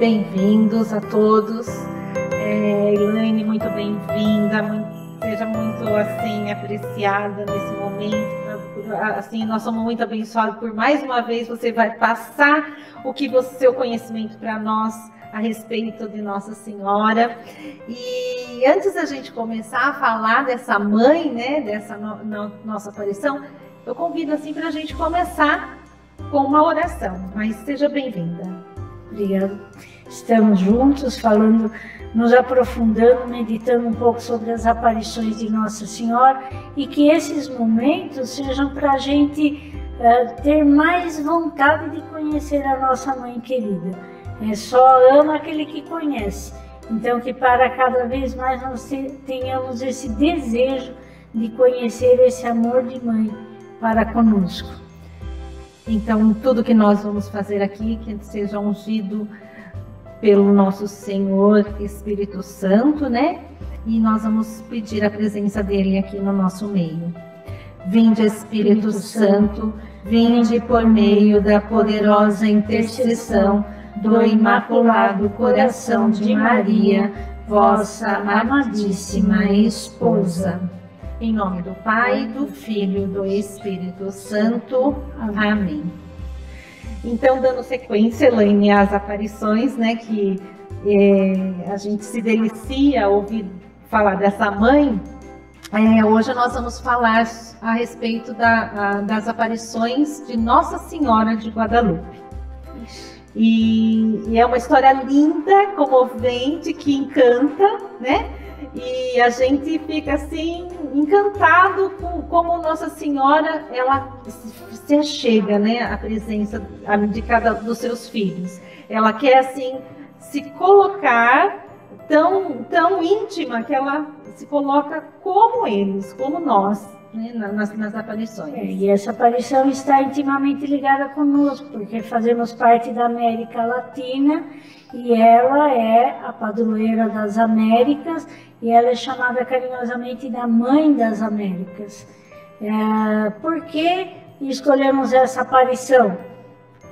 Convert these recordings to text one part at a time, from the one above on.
Bem-vindos a todos. Elaine, muito bem-vinda. Seja muito assim apreciada nesse momento. Assim, nós somos muito abençoados por mais uma vez você vai passar seu conhecimento para nós a respeito de Nossa Senhora. E antes da gente começar a falar dessa mãe, né, dessa nossa aparição, eu convido assim para a gente começar com uma oração. Mas seja bem-vinda. Obrigada. Estamos juntos falando, nos aprofundando, meditando um pouco sobre as aparições de Nossa Senhora e que esses momentos sejam para a gente ter mais vontade de conhecer a nossa mãe querida. Só ama aquele que conhece. Então que para cada vez mais nós tenhamos esse desejo de conhecer esse amor de mãe para conosco. Então tudo que nós vamos fazer aqui, que seja ungido pelo nosso Senhor Espírito Santo, né? E nós vamos pedir a presença dele aqui no nosso meio. Vinde, Espírito Santo, vinde por meio da poderosa intercessão do Imaculado Coração de Maria, vossa amadíssima esposa. Em nome do Pai, do Filho e do Espírito Santo. Amém. Então, dando sequência, Elaine, às aparições, né, que a gente se delicia ao ouvir falar dessa mãe, hoje nós vamos falar a respeito das aparições de Nossa Senhora de Guadalupe. E é uma história linda, comovente, que encanta, né? E a gente fica assim encantado com como Nossa Senhora ela se achega, né, à presença de cada dos seus filhos. Ela quer assim se colocar tão íntima que ela se coloca como eles, como nós, né, nas aparições. E essa aparição está intimamente ligada conosco, porque fazemos parte da América Latina e ela é a padroeira das Américas e ela é chamada carinhosamente da Mãe das Américas. Por que escolhemos essa aparição?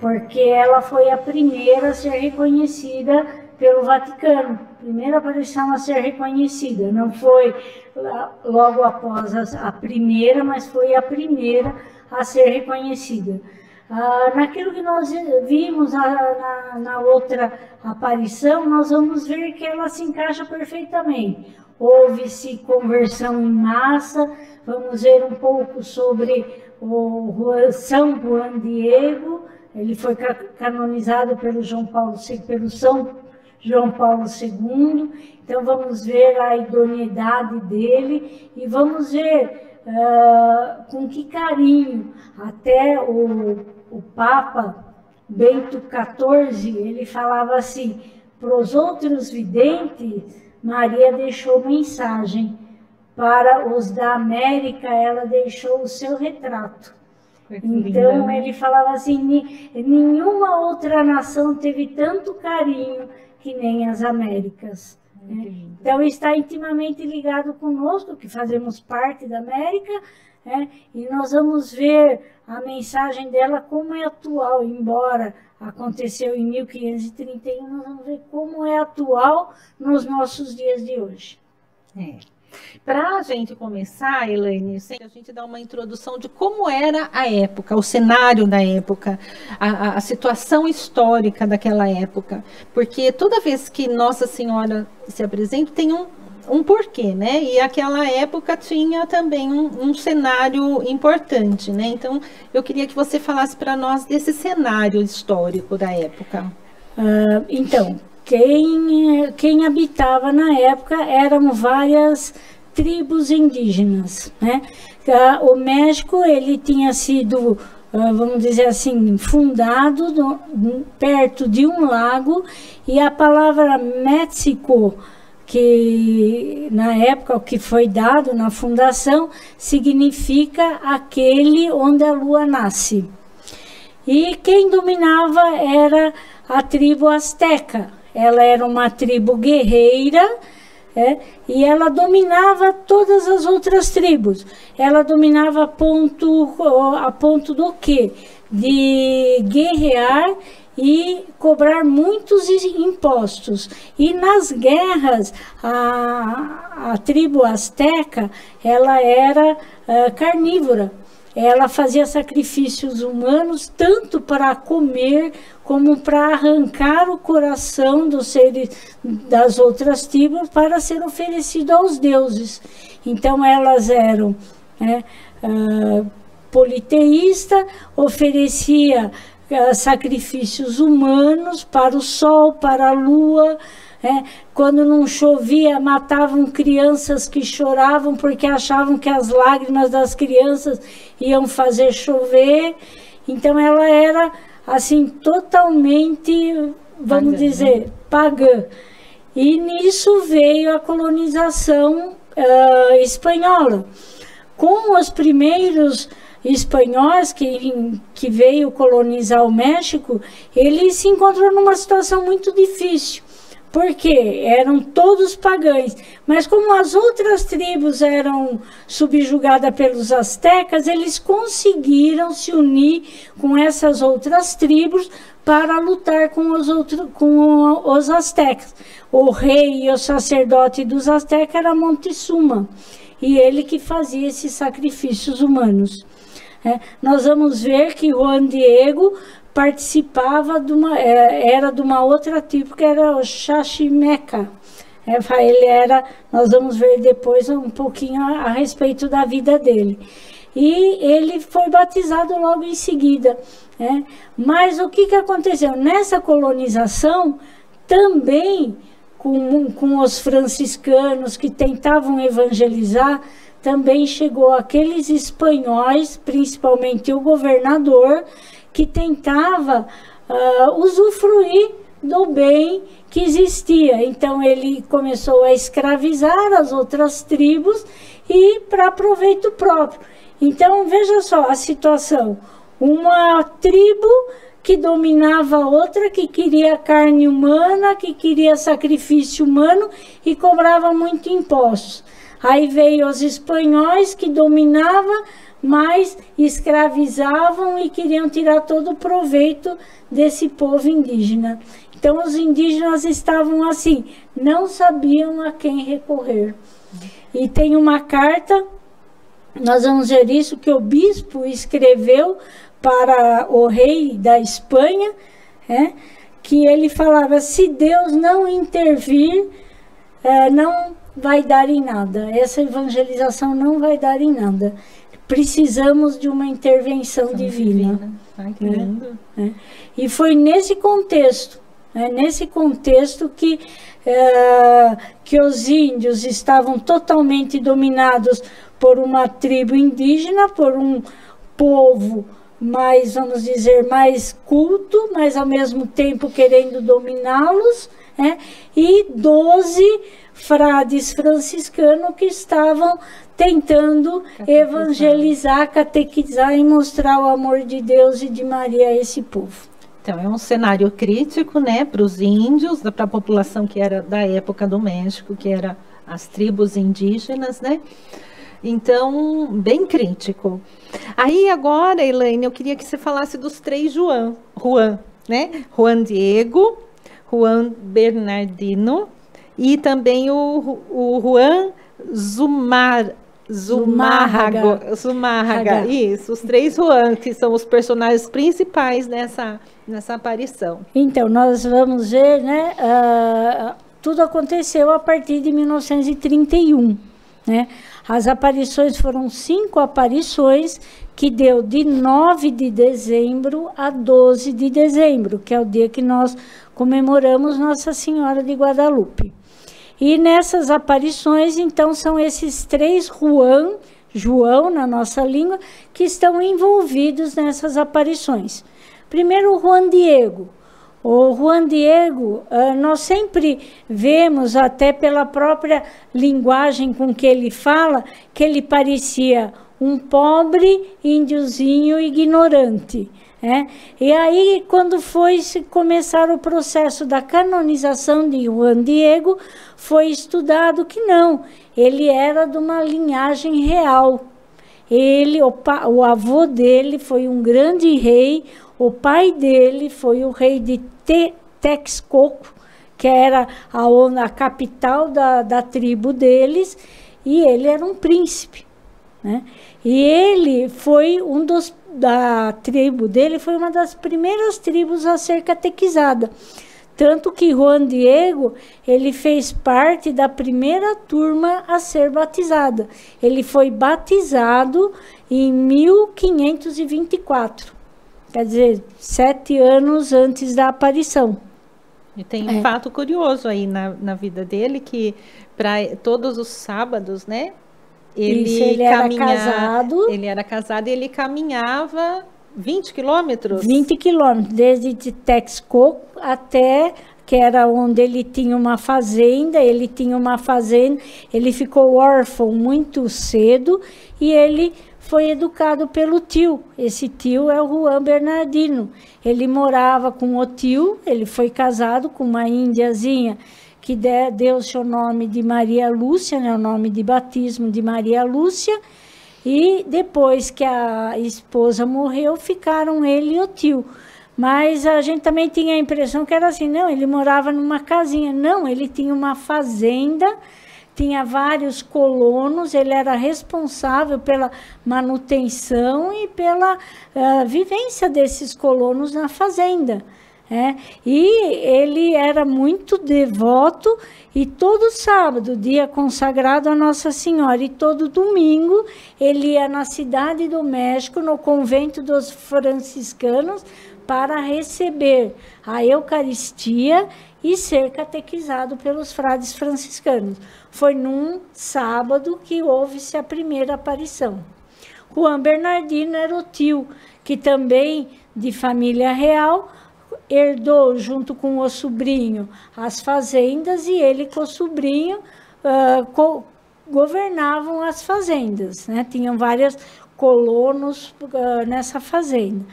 Porque ela foi a primeira a ser reconhecida pelo Vaticano, primeira aparição a ser reconhecida. Não foi logo após a primeira, mas foi a primeira a ser reconhecida. Naquilo que nós vimos na outra aparição, nós vamos ver que ela se encaixa perfeitamente. Houve-se conversão em massa, vamos ver um pouco sobre São Juan Diego. Ele foi canonizado pelo São João Paulo II, então vamos ver a idoneidade dele e vamos ver com que carinho até o Papa Bento XIV, ele falava assim, para os outros videntes, Maria deixou mensagem, para os da América ela deixou o seu retrato. Então ele falava assim, nenhuma outra nação teve tanto carinho que nem as Américas. Né? Então está intimamente ligado conosco, que fazemos parte da América, né? E nós vamos ver a mensagem dela como é atual, embora aconteceu em 1531, nós vamos ver como é atual nos nossos dias de hoje. Para a gente começar, Elaine, a gente dá uma introdução de como era a época, o cenário da época, a situação histórica daquela época. Porque toda vez que Nossa Senhora se apresenta, tem um porquê, né? E aquela época tinha também um cenário importante, né? Então, eu queria que você falasse para nós desse cenário histórico da época. Então, quem habitava na época eram várias tribos indígenas, né? O México, ele tinha sido, vamos dizer assim, fundado perto de um lago, e a palavra México, que na época o que foi dado na fundação, significa aquele onde a lua nasce. E quem dominava era a tribo asteca. Ela era uma tribo guerreira, e ela dominava todas as outras tribos. Ela dominava a ponto do quê? De guerrear e cobrar muitos impostos. E nas guerras, a tribo asteca, ela era carnívora. Ela fazia sacrifícios humanos tanto para comer como para arrancar o coração dos seres das outras tribos para ser oferecido aos deuses. Então elas eram politeísta, oferecia sacrifícios humanos para o sol, para a lua. Quando não chovia, matavam crianças que choravam porque achavam que as lágrimas das crianças iam fazer chover. Então ela era assim totalmente, vamos dizer, pagã. E nisso veio a colonização espanhola. Com os primeiros espanhóis que veio colonizar o México, ele se encontrou numa situação muito difícil, porque eram todos pagãos, mas como as outras tribos eram subjugadas pelos astecas, eles conseguiram se unir com essas outras tribos para lutar com os astecas. O rei e o sacerdote dos astecas era Montezuma, e ele que fazia esses sacrifícios humanos. Nós vamos ver que Juan Diego participava era de uma outra tribo, que era o Xaximeca. Nós vamos ver depois um pouquinho a respeito da vida dele. E ele foi batizado logo em seguida. Mas o que aconteceu? Nessa colonização, também com os franciscanos que tentavam evangelizar, também chegou aqueles espanhóis, principalmente o governador, que tentava usufruir do bem que existia. Então ele começou a escravizar as outras tribos e para proveito próprio. Então veja só a situação: uma tribo que dominava a outra, que queria carne humana, que queria sacrifício humano e cobrava muito impostos. Aí veio os espanhóis que dominavam, mas escravizavam e queriam tirar todo o proveito desse povo indígena. Então os indígenas estavam assim, não sabiam a quem recorrer. E tem uma carta, nós vamos ver isso, que o bispo escreveu para o rei da Espanha, que ele falava: se Deus não intervir, não vai dar em nada, essa evangelização não vai dar em nada. Precisamos de uma intervenção divina. Ai, que lindo. E foi nesse contexto, que os índios estavam totalmente dominados por uma tribo indígena, por um povo mais, vamos dizer, mais culto, mas ao mesmo tempo querendo dominá-los, e 12 frades franciscanos que estavam tentando evangelizar, catequizar e mostrar o amor de Deus e de Maria a esse povo. Então, é um cenário crítico, para os índios, para a população que era da época do México, que era as tribos indígenas, Então, bem crítico. Aí, agora, Elaine, eu queria que você falasse dos 3 Juan, Juan Diego, Juan Bernardino e também o Juan Zumárraga. Isso, os 3 Juan, que são os personagens principais nessa aparição. Então, nós vamos ver, tudo aconteceu a partir de 1931, As aparições foram 5 aparições, que deu de 9 de dezembro a 12 de dezembro, que é o dia que nós comemoramos Nossa Senhora de Guadalupe. E nessas aparições, então, são esses 3 João na nossa língua, que estão envolvidos nessas aparições. Primeiro, o Juan Diego. O Juan Diego, nós sempre vemos, até pela própria linguagem com que ele fala, que ele parecia um pobre índiozinho ignorante. E aí, quando foi começar o processo da canonização de Juan Diego, foi estudado que não, ele era de uma linhagem real. O avô dele foi um grande rei, O pai dele foi o rei de Texcoco, que era a capital da tribo deles, e ele era um príncipe, né? E ele foi da tribo dele, foi uma das primeiras tribos a ser catequizada. Tanto que Juan Diego, ele fez parte da primeira turma a ser batizada. Ele foi batizado em 1524, quer dizer, 7 anos antes da aparição. E tem um fato curioso aí na vida dele, que para todos os sábados, né? Ele era casado. Ele era casado e ele caminhava 20 quilômetros? 20 quilômetros, desde Texcoco até, que era onde ele tinha uma fazenda. Ele ficou órfão muito cedo e ele foi educado pelo tio. Esse tio é o Juan Bernardino. Ele morava com o tio, ele foi casado com uma índiazinha que deu seu nome de Maria Lúcia, né, o nome de batismo de Maria Lúcia, e depois que a esposa morreu, ficaram ele e o tio. Mas a gente também tinha a impressão que era assim, não, ele morava numa casinha. Não, ele tinha uma fazenda, tinha vários colonos, ele era responsável pela manutenção e pela vivência desses colonos na fazenda. E ele era muito devoto, e todo sábado, dia consagrado a Nossa Senhora, e todo domingo ele ia na cidade do México, no convento dos franciscanos, para receber a Eucaristia e ser catequizado pelos frades franciscanos. Foi num sábado que houve-se a primeira aparição. Juan Bernardino era o tio, que também, de família real, herdou junto com o sobrinho as fazendas, e ele com o sobrinho governavam as fazendas, né? Tinham vários colonos nessa fazenda.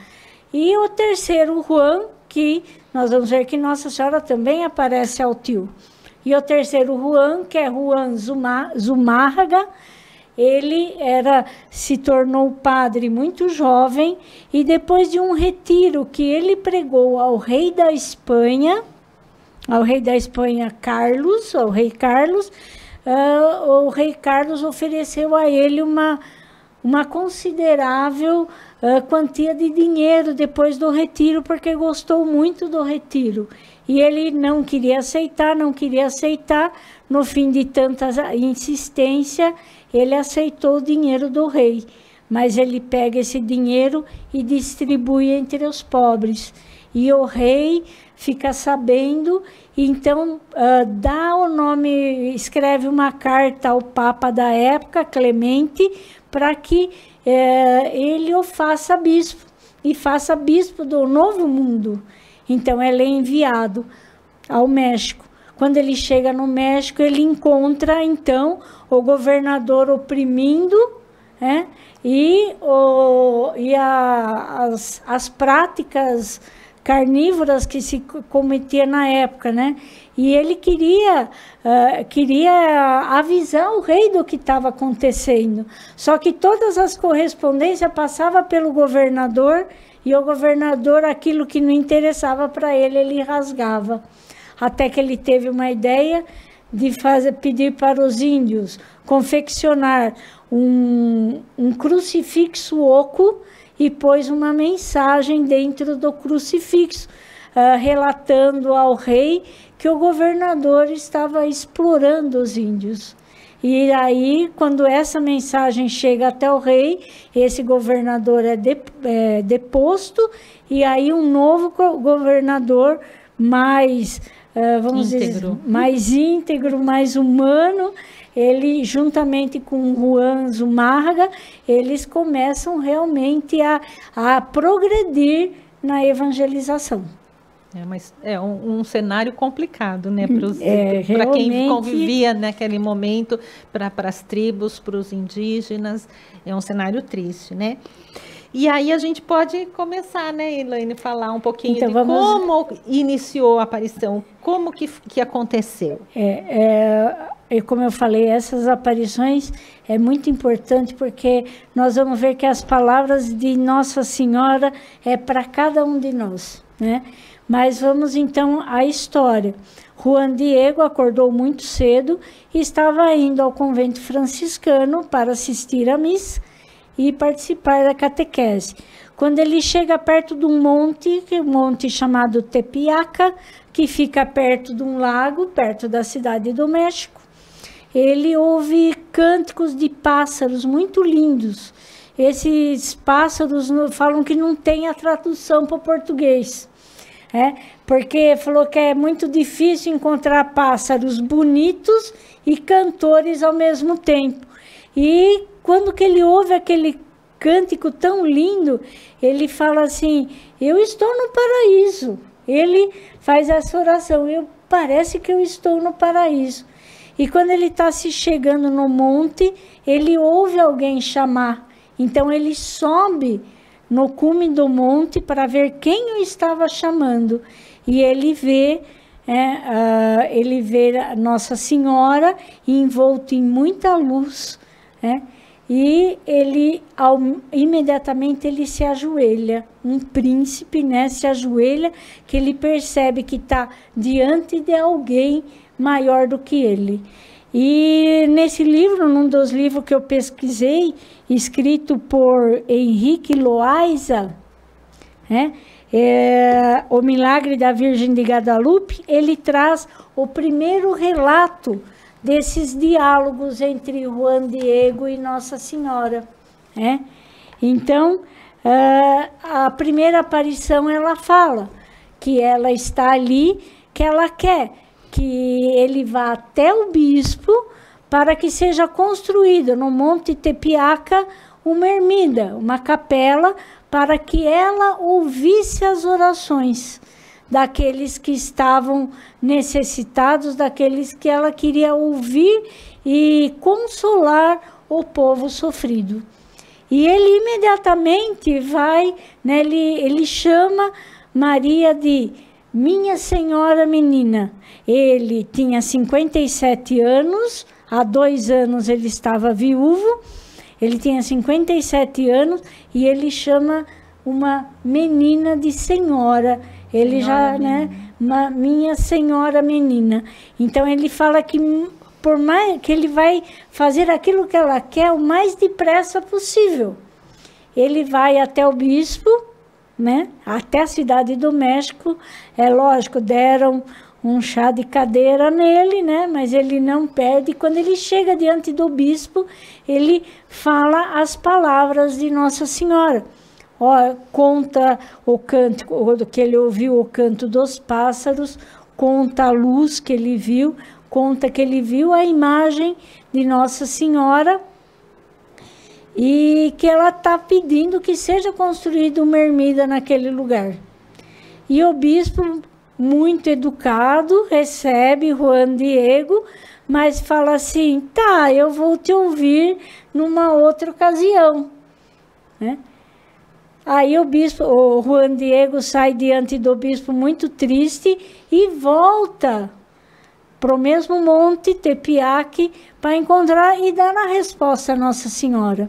E o terceiro Juan, que nós vamos ver que Nossa Senhora também aparece ao tio. E o terceiro Juan, que é Juan Zumárraga, ele se tornou padre muito jovem, e depois de um retiro que ele pregou ao rei da Espanha Carlos, o rei Carlos ofereceu a ele uma considerável quantia de dinheiro depois do retiro, porque gostou muito do retiro. E ele não queria aceitar. No fim de tanta insistência, ele aceitou o dinheiro do rei. Mas ele pega esse dinheiro e distribui entre os pobres. E o rei fica sabendo, então dá o nome, escreve uma carta ao Papa da época, Clemente, para que ele o faça bispo, e faça bispo do Novo Mundo. Então ele é enviado ao México. Quando ele chega no México, ele encontra, então, o governador oprimindo, as práticas carnívoras que se cometia na época, né? E ele queria avisar o rei do que estava acontecendo. Só que todas as correspondências passavam pelo governador, e o governador, aquilo que não interessava para ele, ele rasgava. Até que ele teve uma ideia de pedir para os índios confeccionar um crucifixo oco, e pôs uma mensagem dentro do crucifixo, relatando ao rei que o governador estava explorando os índios. E aí, quando essa mensagem chega até o rei, esse governador é deposto, e aí um novo governador mais, mais íntegro, mais humano, ele, juntamente com Juan Zumárraga, eles começam realmente a progredir na evangelização. É um cenário complicado, né? Para quem convivia naquele momento, para as tribos, para os indígenas, é um cenário triste, né? E aí a gente pode começar, né, Elaine, falar um pouquinho de como iniciou a aparição, como que aconteceu. como eu falei, essas aparições é muito importante, porque nós vamos ver que as palavras de Nossa Senhora é para cada um de nós, né? Mas vamos então à história. Juan Diego acordou muito cedo e estava indo ao convento franciscano para assistir à missa e participar da catequese. Quando ele chega perto de um monte chamado Tepeaca, que fica perto de um lago, perto da cidade do México, ele ouve cânticos de pássaros muito lindos. Esses pássaros falam que não tem a tradução para o português, porque falou que é muito difícil encontrar pássaros bonitos e cantores ao mesmo tempo. E quando que ele ouve aquele cântico tão lindo, ele fala assim: eu estou no paraíso. Ele faz essa oração: parece que eu estou no paraíso. E quando ele está se chegando no monte, ele ouve alguém chamar. Então ele sobe no cume do monte para ver quem o estava chamando. E ele vê a Nossa Senhora envolta em muita luz, e ele imediatamente ele se ajoelha, um príncipe, se ajoelha, que ele percebe que está diante de alguém maior do que ele. E nesse livro, num dos livros que eu pesquisei, escrito por Henrique Loaiza, O Milagre da Virgem de Guadalupe, ele traz o primeiro relato desses diálogos entre Juan Diego e Nossa Senhora. Então, a primeira aparição, ela fala que ela está ali, que ela quer que ele vá até o bispo para que seja construída no Monte Tepeaca uma ermida, uma capela, para que ela ouvisse as orações daqueles que estavam necessitados, daqueles que ela queria ouvir e consolar o povo sofrido. E ele imediatamente vai, ele chama Maria de Minha Senhora Menina. Ele tinha 57 anos, há 2 anos ele estava viúvo, ele tinha 57 anos e ele chama uma menina de senhora. Ele Minha Senhora Menina. Então ele fala que por mais que ele vai fazer aquilo que ela quer o mais depressa possível. Ele vai até o bispo, até a cidade do México. É lógico, deram um chá de cadeira nele, mas ele não perde. Quando ele chega diante do bispo, ele fala as palavras de Nossa Senhora. Conta o canto que ele ouviu, o canto dos pássaros, conta a luz que ele viu, conta que ele viu a imagem de Nossa Senhora e que ela está pedindo que seja construída uma ermida naquele lugar. E o bispo, muito educado, recebe Juan Diego, mas fala assim: tá, eu vou te ouvir numa outra ocasião. Aí o Juan Diego sai diante do bispo muito triste e volta para o mesmo monte Tepeaca para encontrar e dar a resposta a Nossa Senhora.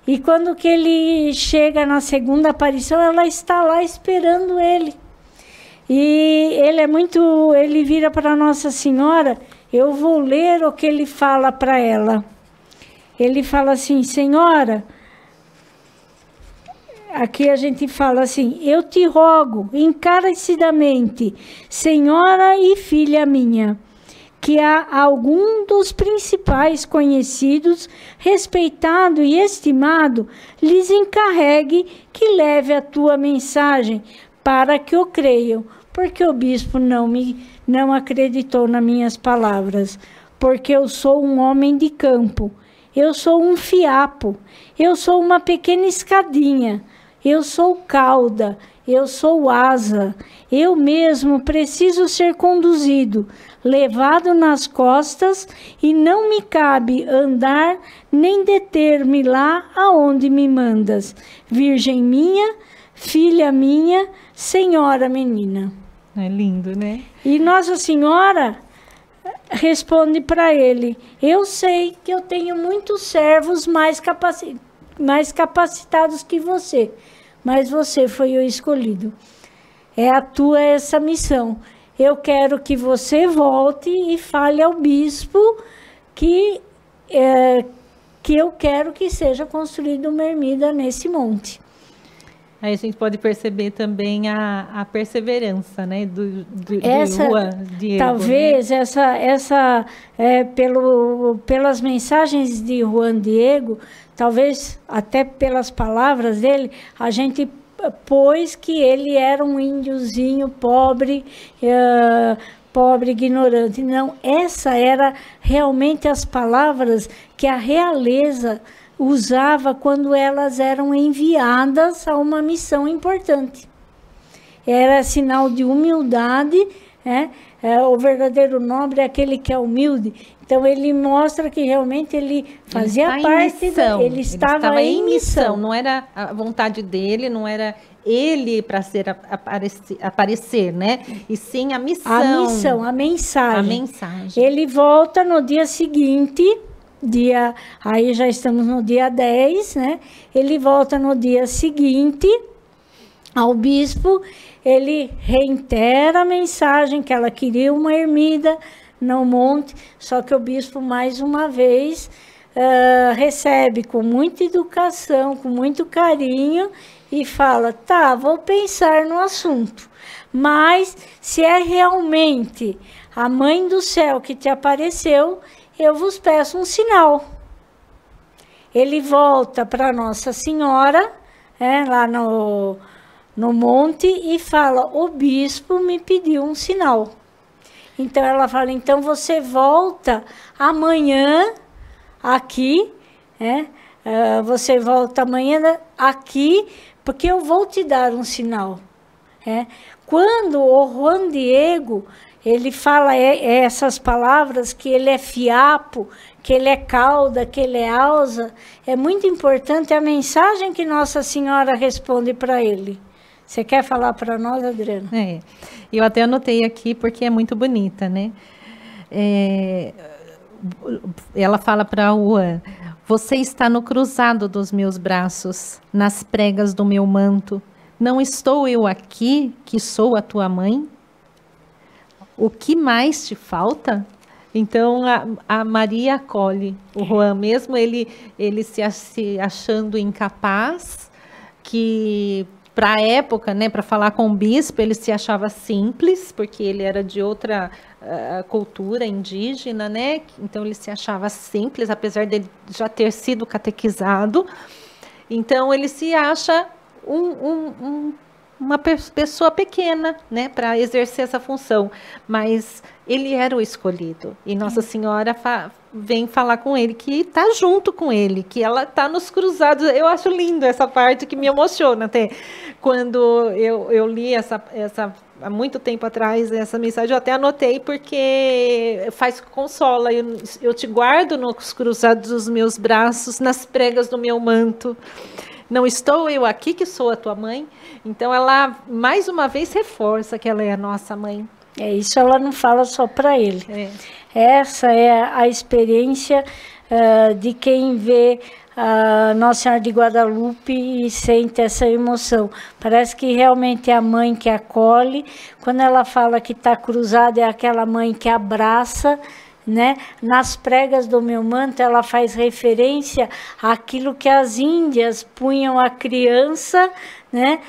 E quando que ele chega na segunda aparição, ela está lá esperando ele. E ele vira para Nossa Senhora. Eu vou ler o que ele fala para ela. Ele fala assim: Senhora, aqui a gente fala assim: eu te rogo encarecidamente, Senhora e filha minha, que a algum dos principais conhecidos, respeitado e estimado, lhes encarregue que leve a tua mensagem para que o creiam, porque o bispo não acreditou nas minhas palavras, porque eu sou um homem de campo, eu sou um fiapo, eu sou uma pequena escadinha, eu sou cauda, eu sou asa, eu mesmo preciso ser conduzido, levado nas costas, e não me cabe andar nem deter-me lá aonde me mandas. Virgem minha, filha minha, Senhora Menina. É lindo, né? E Nossa Senhora responde para ele: eu sei que eu tenho muitos servos mais capacitados que você, mas você foi o escolhido. É a tua essa missão. Eu quero que você volte e fale ao bispo que eu quero que seja construída uma ermida nesse monte. Aí a gente pode perceber também a perseverança, né, de Juan Diego. Talvez, né? Pelas mensagens de Juan Diego, talvez até pelas palavras dele, a gente pôs que ele era um índiozinho pobre, ignorante. Não, essa era realmente as palavras que a realeza usava quando elas eram enviadas a uma missão importante. Era sinal de humildade, né? O verdadeiro nobre é aquele que é humilde. Então ele mostra que realmente ele fazia parte, ele estava em missão. Não era a vontade dele, não era ele para aparecer, né? E sim a missão. A mensagem. Ele volta no dia seguinte, aí já estamos no dia 10, né? Ele volta no dia seguinte ao bispo, ele reitera a mensagem que ela queria uma ermida no monte, só que o bispo, mais uma vez, recebe com muita educação, com muito carinho, e fala: tá, vou pensar no assunto, mas se é realmente a mãe do céu que te apareceu, eu vos peço um sinal. Ele volta para Nossa Senhora, lá no monte, e fala: o bispo me pediu um sinal. Então ela fala: então você volta amanhã aqui, você volta amanhã aqui, porque eu vou te dar um sinal. Quando o Juan Diego ele fala essas palavras, que ele é fiapo, que ele é cauda, que ele é alza, é muito importante a mensagem que Nossa Senhora responde para ele. Você quer falar para nós, Adriana? Eu até anotei aqui porque é muito bonita, né? Ela fala para Juan: você está no cruzado dos meus braços, nas pregas do meu manto. Não estou eu aqui, que sou a tua mãe? O que mais te falta? Então, a Maria acolhe o Juan, mesmo ele se achando incapaz, que para a época, né, para falar com o bispo, ele se achava simples, porque ele era de outra cultura indígena, né? Então, ele se achava simples, apesar de já ter sido catequizado. Então, ele se acha uma pessoa pequena, né, para exercer essa função, mas ele era o escolhido, e Nossa Senhora vem falar com ele, que está junto com ele, que ela está nos cruzados. Eu acho lindo essa parte, que me emociona até, quando eu li essa há muito tempo atrás, essa mensagem, eu até anotei, porque consola, eu te guardo nos cruzados dos meus braços, nas pregas do meu manto. Não estou eu aqui, que sou a tua mãe? Então, ela, mais uma vez, reforça que ela é a nossa mãe. Isso ela não fala só para ele. Essa é a experiência de quem vê a Nossa Senhora de Guadalupe e sente essa emoção. Parece que realmente é a mãe que acolhe. Quando ela fala que está cruzada, é aquela mãe que abraça, né? Nas pregas do meu manto, ela faz referência àquilo que as índias punham a criança, né,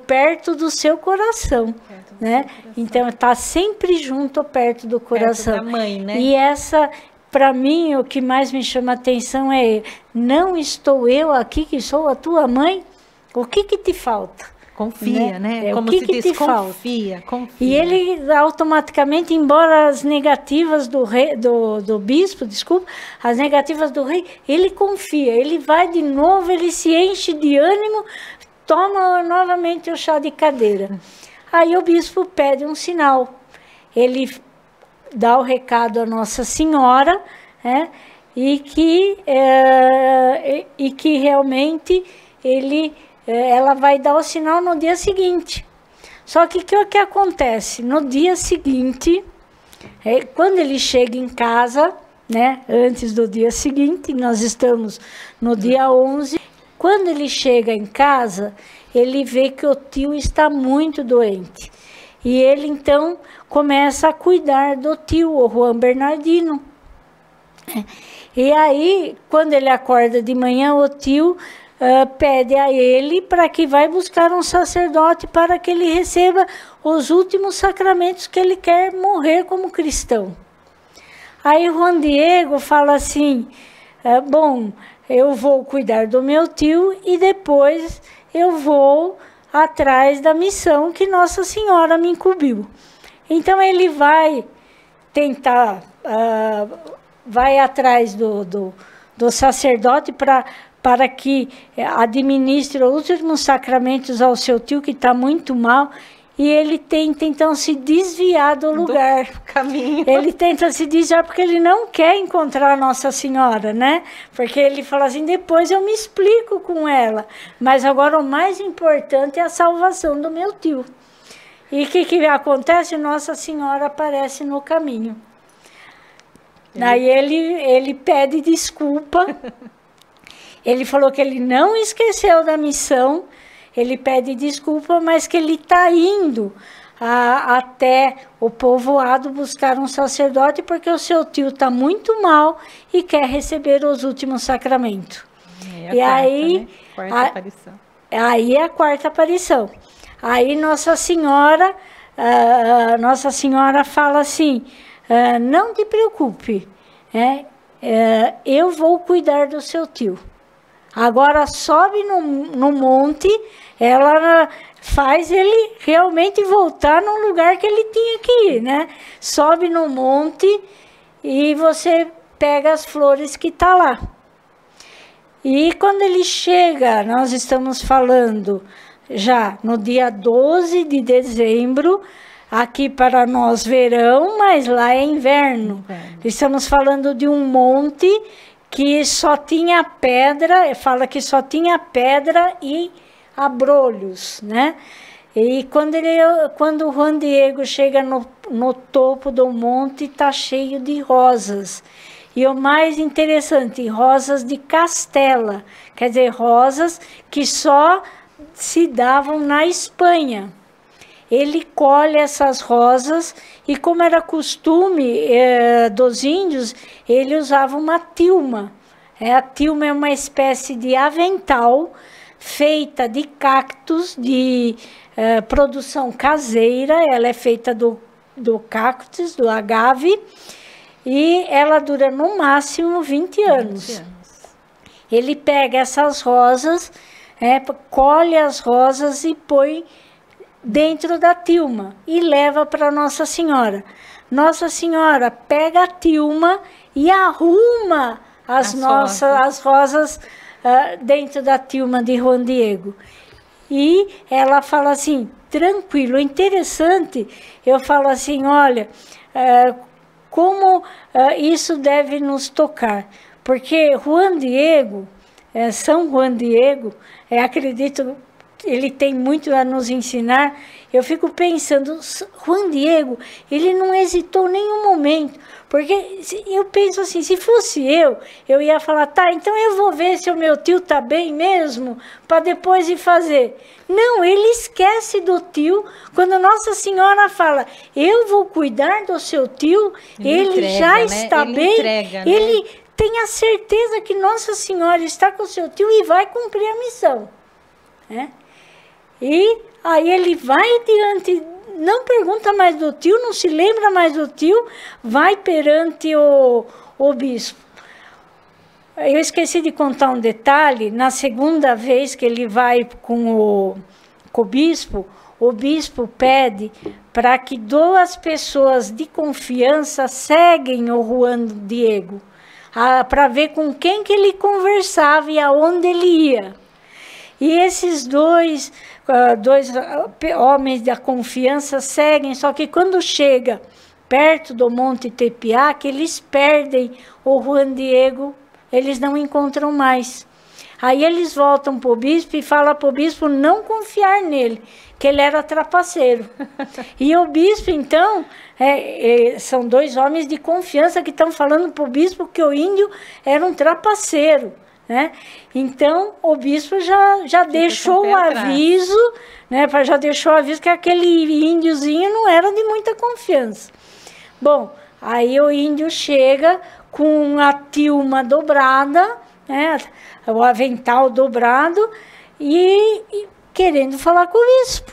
perto do seu coração, né? Então está sempre junto, perto do coração. Perto da mãe, né? E essa, para mim, o que mais me chama a atenção é: não estou eu aqui, que sou a tua mãe? O que te falta? Confia, né? Como se diz, confia. E ele automaticamente, embora as negativas do bispo, as negativas do rei, ele confia, ele vai de novo, ele se enche de ânimo, toma novamente o chá de cadeira. Aí o bispo pede um sinal. Ele dá o recado à Nossa Senhora, e que realmente ela vai dar o sinal no dia seguinte. Só que o que acontece? No dia seguinte, Quando ele chega em casa, né, antes do dia seguinte, nós estamos no dia 11, quando ele chega em casa, ele vê que o tio está muito doente. E ele, então, começa a cuidar do tio, o Juan Bernardino. E aí, quando ele acorda de manhã, o tio pede a ele para que vai buscar um sacerdote para que ele receba os últimos sacramentos, que ele quer morrer como cristão. Aí Juan Diego fala assim, bom, eu vou cuidar do meu tio e depois eu vou atrás da missão que Nossa Senhora me incumbiu. Então ele vai tentar, vai atrás do sacerdote para que administre os últimos sacramentos ao seu tio, que está muito mal, e ele tenta, então, se desviar do lugar. Do caminho. Ele tenta se desviar porque ele não quer encontrar Nossa Senhora, né? Porque ele fala assim, depois eu me explico com ela, mas agora o mais importante é a salvação do meu tio. E o que acontece? Nossa Senhora aparece no caminho. Daí ele pede desculpa. Ele falou que ele não esqueceu da missão, ele pede desculpa, mas que ele está indo até o povoado buscar um sacerdote, porque o seu tio está muito mal e quer receber os últimos sacramentos. Aí, quarta aparição. Aí é a quarta aparição. Aí Nossa Senhora fala assim, não te preocupe, eu vou cuidar do seu tio. Agora sobe no monte, ela faz ele realmente voltar no lugar que ele tinha que ir, né? Sobe no monte e você pega as flores que tá lá. E quando ele chega, nós estamos falando já no dia 12 de dezembro, aqui para nós verão, mas lá é inverno. Estamos falando de um monte que só tinha pedra, fala que só tinha pedra e abrolhos, né? E quando o Juan Diego chega no topo do monte, está cheio de rosas. E o mais interessante, rosas de castela, quer dizer, rosas que só se davam na Espanha. Ele colhe essas rosas e, como era costume dos índios, ele usava uma tilma. A tilma é uma espécie de avental feita de cactos de produção caseira. Ela é feita do cactus, do agave, e ela dura no máximo 20 anos. Ele pega essas rosas, colhe as rosas e põe dentro da tilma e leva para Nossa Senhora. Nossa Senhora pega a tilma e arruma as rosas dentro da tilma de Juan Diego. E ela fala assim, tranquilo, interessante. Eu falo assim, olha, como isso deve nos tocar. Porque Juan Diego, São Juan Diego, acredito, ele tem muito a nos ensinar. Eu fico pensando, Juan Diego, ele não hesitou nenhum momento, porque eu penso assim, se fosse eu ia falar, tá, então eu vou ver se o meu tio tá bem mesmo, para depois ir fazer. Não, ele esquece do tio. Quando Nossa Senhora fala, eu vou cuidar do seu tio, ele entrega, já está bem, entrega, né? Ele tem a certeza que Nossa Senhora está com o seu tio e vai cumprir a missão, né? E aí ele vai diante, não pergunta mais do tio, não se lembra mais do tio, vai perante o bispo. Eu esqueci de contar um detalhe, na segunda vez que ele vai com o bispo pede para que 2 pessoas de confiança seguem o Juan Diego, para ver com quem que ele conversava e aonde ele ia. E esses dois homens da confiança seguem, só que quando chega perto do Monte Tepeaca, eles perdem o Juan Diego, eles não encontram mais. Aí eles voltam para o bispo e falam para o bispo não confiar nele, que ele era trapaceiro. E o bispo, então, são 2 homens de confiança que estão falando para o bispo que o índio era um trapaceiro, né? Então, o bispo já deixou o aviso, né? Já deixou o aviso que aquele índiozinho não era de muita confiança. Bom, aí o índio chega com a tilma dobrada, né? O avental dobrado e querendo falar com o bispo.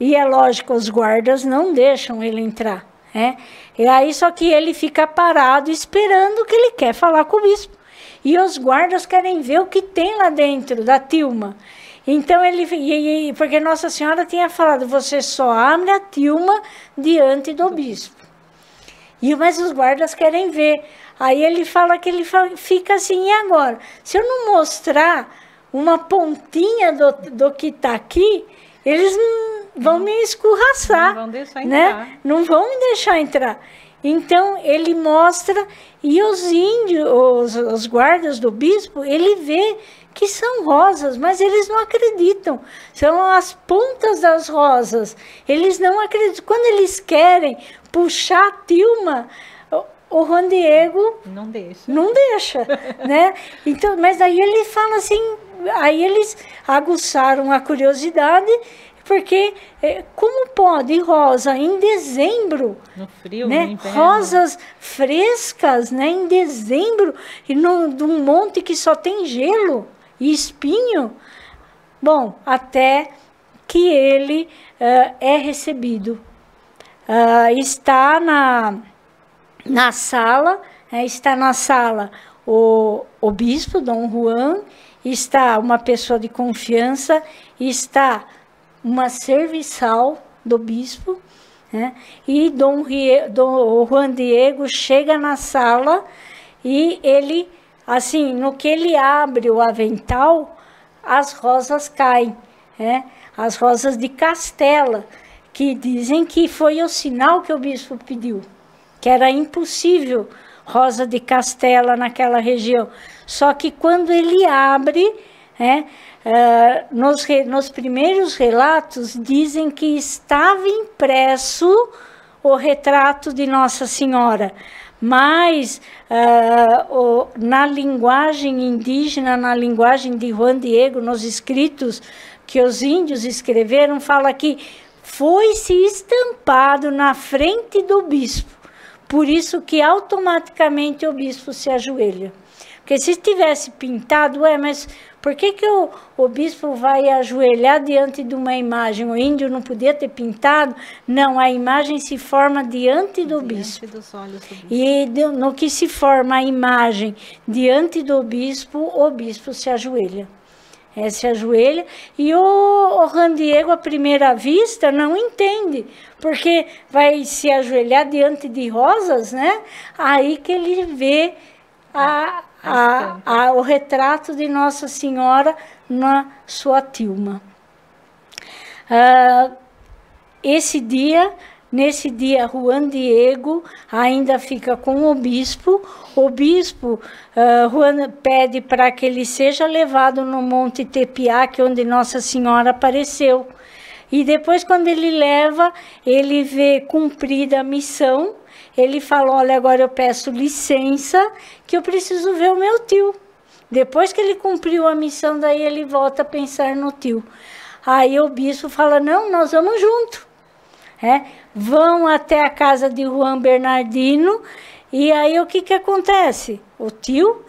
E é lógico, os guardas não deixam ele entrar, né? E aí só que ele fica parado esperando que ele quer falar com o bispo. E os guardas querem ver o que tem lá dentro da tilma. Então, porque Nossa Senhora tinha falado, você só abre a tilma diante do bispo. Mas os guardas querem ver. Aí ele fala que ele fica assim, e agora? Se eu não mostrar uma pontinha do que está aqui, eles vão me escorraçar. Não vão deixar entrar. Né? Não vão me deixar entrar. Então, ele mostra, e os índios, os guardas do bispo, ele vê que são rosas, mas eles não acreditam. São as pontas das rosas. Eles não acreditam. Quando eles querem puxar a tilma, o Juan Diego não deixa, né? Então, mas aí ele fala assim, aí eles aguçaram a curiosidade, porque como pode rosa em dezembro, no frio, né? No inverno. Rosas frescas, né? Em dezembro, e num monte que só tem gelo e espinho. Bom, até que ele é recebido. Está na sala, está na sala o bispo, Dom Juan, está uma pessoa de confiança, está uma serviçal do bispo, né? E Dom Juan Diego chega na sala e ele, assim, no que ele abre o avental, as rosas caem, né? As rosas de Castela, que dizem que foi o sinal que o bispo pediu, que era impossível rosa de Castela naquela região. Só que quando ele abre, nos primeiros relatos, dizem que estava impresso o retrato de Nossa Senhora, mas na linguagem indígena, na linguagem de Juan Diego, nos escritos que os índios escreveram, fala que foi-se estampado na frente do bispo. Por isso que automaticamente o bispo se ajoelha. Porque se tivesse pintado, mas por que o bispo vai ajoelhar diante de uma imagem? O índio não podia ter pintado? Não, a imagem se forma diante do bispo. Dos olhos do bispo. E no que se forma a imagem diante do bispo, o bispo se ajoelha. Se ajoelha, e o Juan Diego, à primeira vista, não entende, porque vai se ajoelhar diante de rosas, né? Aí que ele vê o retrato de Nossa Senhora na sua tilma. Nesse dia, Juan Diego ainda fica com o bispo. O bispo Juan pede para que ele seja levado no Monte Tepeac, onde Nossa Senhora apareceu. E depois, quando ele leva, ele vê cumprida a missão. Ele fala, olha, agora eu peço licença, que eu preciso ver o meu tio. Depois que ele cumpriu a missão, daí ele volta a pensar no tio. Aí o bispo fala, não, nós vamos junto. Vão até a casa de Juan Bernardino, e aí o que acontece? O tio,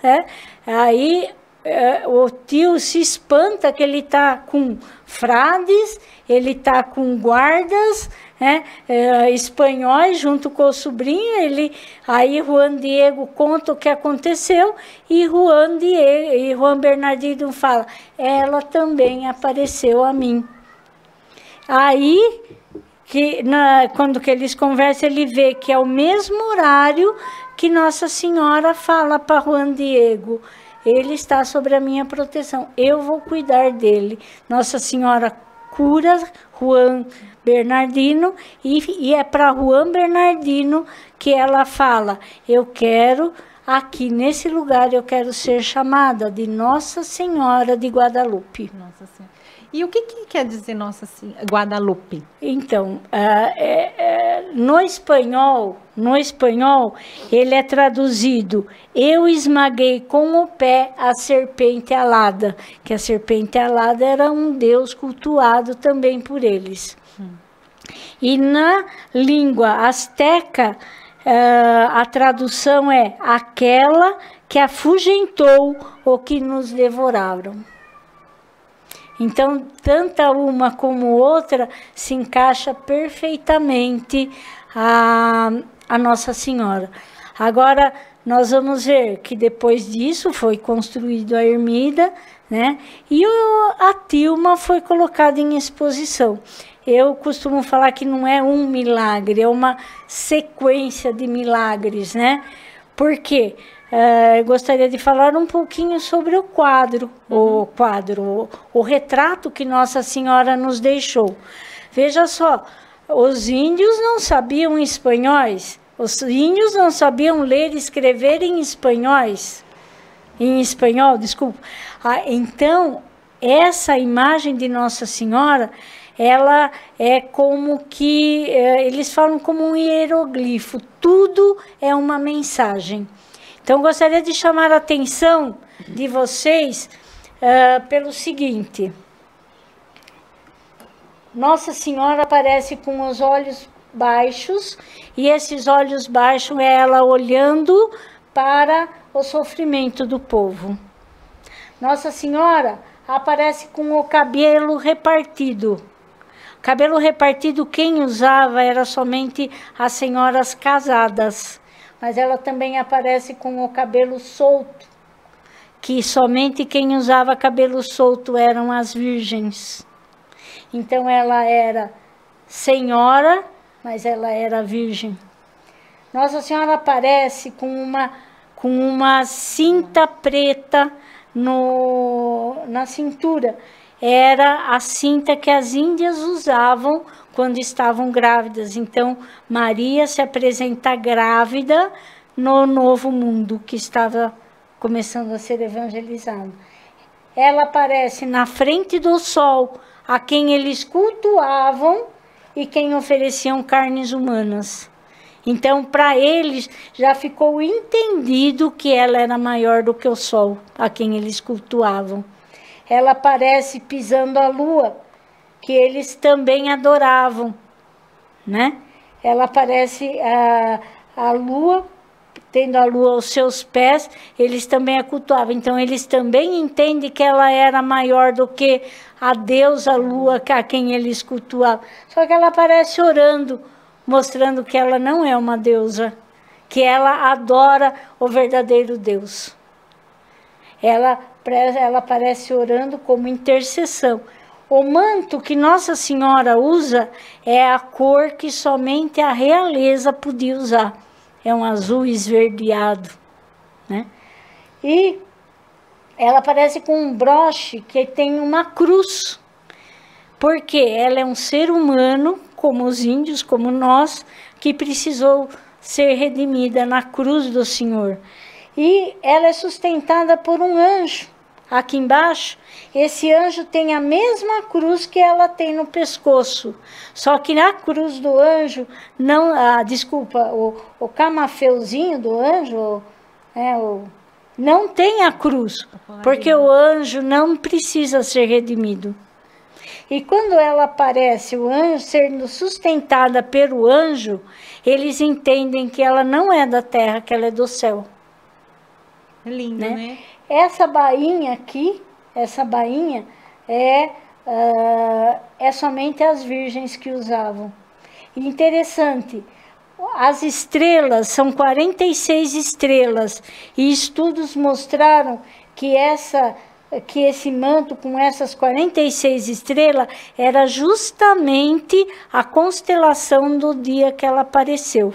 o tio se espanta que ele está com frades, ele está com guardas, espanhóis junto com o sobrinho. Aí Juan Diego conta o que aconteceu, e Juan Bernardino fala, ela também apareceu a mim. Aí, quando que eles conversam, ele vê que é o mesmo horário que Nossa Senhora fala para Juan Diego, ele está sobre a minha proteção, eu vou cuidar dele. Nossa Senhora cura Juan Bernardino, e é para Juan Bernardino que ela fala, eu quero aqui nesse lugar eu quero ser chamada de Nossa Senhora de Guadalupe. Nossa Senhora. E o que quer dizer Nossa Senhora Guadalupe? Então, no espanhol, ele é traduzido: eu esmaguei com o pé a serpente alada, que a serpente alada era um deus cultuado também por eles. E na língua asteca, a tradução é aquela que afugentou ou que nos devoraram. Então, tanto uma como outra se encaixa perfeitamente a Nossa Senhora. Agora, nós vamos ver que depois disso foi construído a ermida, né? E a tilma foi colocada em exposição. Eu costumo falar que não é um milagre, é uma sequência de milagres, né? Por quê? Eu gostaria de falar um pouquinho sobre o quadro, o retrato que Nossa Senhora nos deixou. Veja só, os índios não sabiam espanhóis, os índios não sabiam ler e escrever em espanhol, desculpa. Então, essa imagem de Nossa Senhora, ela é como que, eles falam como um hieroglifo, tudo é uma mensagem. Então, gostaria de chamar a atenção de vocês pelo seguinte. Nossa Senhora aparece com os olhos baixos, e esses olhos baixos é ela olhando para o sofrimento do povo. Nossa Senhora aparece com o cabelo repartido. Cabelo repartido, quem usava era somente as senhoras casadas. Mas ela também aparece com o cabelo solto, que somente quem usava cabelo solto eram as virgens. Então, ela era senhora, mas ela era virgem. Nossa Senhora aparece com uma cinta preta na cintura. Era a cinta que as índias usavam quando estavam grávidas. Então, Maria se apresenta grávida no novo mundo que estava começando a ser evangelizado. Ela aparece na frente do sol, a quem eles cultuavam e quem ofereciam carnes humanas. Então, para eles, já ficou entendido que ela era maior do que o sol, a quem eles cultuavam. Ela aparece pisando a lua, que eles também adoravam, né? Ela aparece a lua, tendo a lua aos seus pés, eles também a cultuavam. Então, eles também entendem que ela era maior do que a deusa lua, a quem eles cultuavam. Só que ela aparece orando, mostrando que ela não é uma deusa, que ela adora o verdadeiro Deus. Ela aparece orando como intercessão. O manto que Nossa Senhora usa é a cor que somente a realeza podia usar. É um azul esverdeado, né? E ela aparece com um broche que tem uma cruz. Porque ela é um ser humano, como os índios, como nós, que precisou ser redimida na cruz do Senhor. E ela é sustentada por um anjo. Aqui embaixo, esse anjo tem a mesma cruz que ela tem no pescoço. Só que na cruz do anjo, não, o camafeuzinho do anjo, não tem a cruz, porque o anjo não precisa ser redimido. E quando ela aparece, o anjo sendo sustentada pelo anjo, eles entendem que ela não é da terra, que ela é do céu. É lindo, né? Essa bainha aqui, é somente as virgens que usavam. E interessante, as estrelas, são 46 estrelas, e estudos mostraram que esse manto com essas 46 estrelas era justamente a constelação do dia que ela apareceu.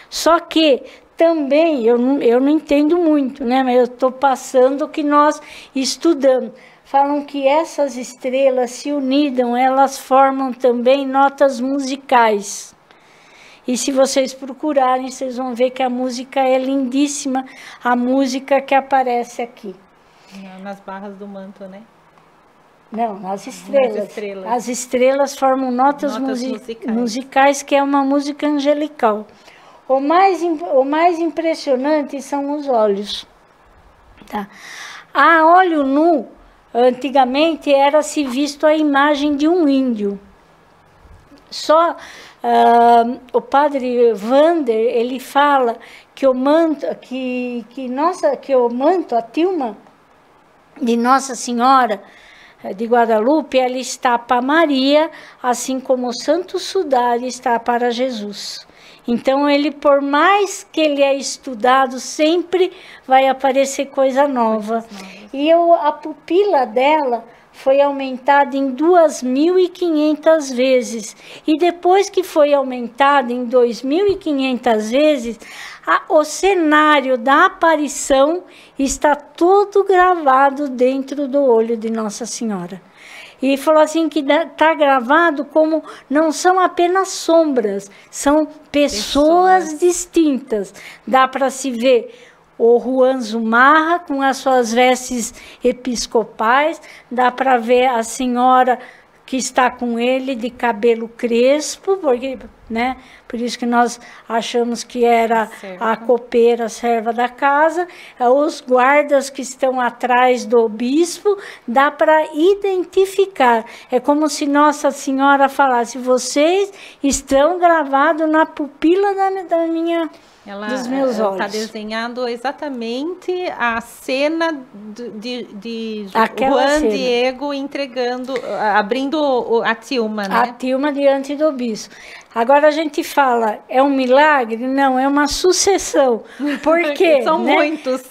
Só que também, eu não entendo muito, né? Mas eu estou passando o que nós estudamos. Falam que essas estrelas se unidam, elas formam também notas musicais. E se vocês procurarem, vocês vão ver que a música é lindíssima, a música que aparece aqui. Nas barras do manto, né? Não, nas estrelas. As estrelas formam notas musicais, que é uma música angelical. O mais impressionante são os olhos. Tá? A olho nu, antigamente era-se visto a imagem de um índio. Só o padre Vander, ele fala que o manto, o manto, a tilma de Nossa Senhora de Guadalupe, ela está para Maria, assim como o Santo Sudário está para Jesus. Então, ele, por mais que ele é estudado, sempre vai aparecer coisa nova. E a pupila dela foi aumentada em 2.500 vezes. E depois que foi aumentada em 2.500 vezes, o cenário da aparição está todo gravado dentro do olho de Nossa Senhora. E falou assim que está gravado como não são apenas sombras, são pessoas distintas. Dá para se ver o Juan Zumarra com as suas vestes episcopais, dá para ver a senhora que está com ele de cabelo crespo, porque, né, por isso que nós achamos que era a copeira, a serva da casa, os guardas que estão atrás do bispo, dá para identificar. É como se Nossa Senhora falasse, vocês estão gravados na pupila dos meus olhos. Está desenhando exatamente a cena de Juan Diego entregando, abrindo a tilma, né? A tilma diante do bispo. Agora a gente fala, é um milagre? Não, é uma sucessão. Por quê? São muitos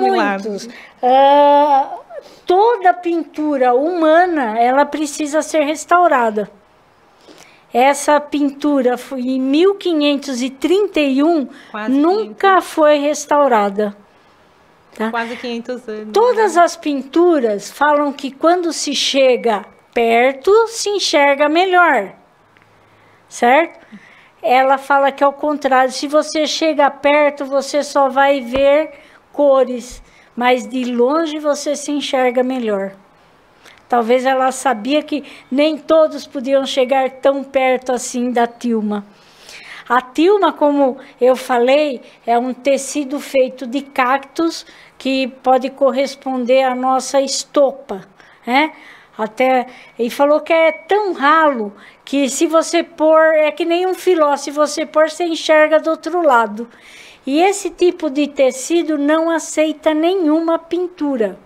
milagres. Toda pintura humana, ela precisa ser restaurada. Essa pintura foi em 1531, nunca foi restaurada. Tá? Quase 500 anos. Todas as pinturas falam que quando se chega perto, se enxerga melhor. Certo? Ela fala que é o contrário. Se você chega perto, você só vai ver cores. Mas de longe você se enxerga melhor. Talvez ela sabia que nem todos podiam chegar tão perto assim da tilma. A tilma, como eu falei, é um tecido feito de cactos que pode corresponder à nossa estopa, né? E falou que é tão ralo que se você pôr, é que nem um filó, se você pôr, você enxerga do outro lado. E esse tipo de tecido não aceita nenhuma pintura.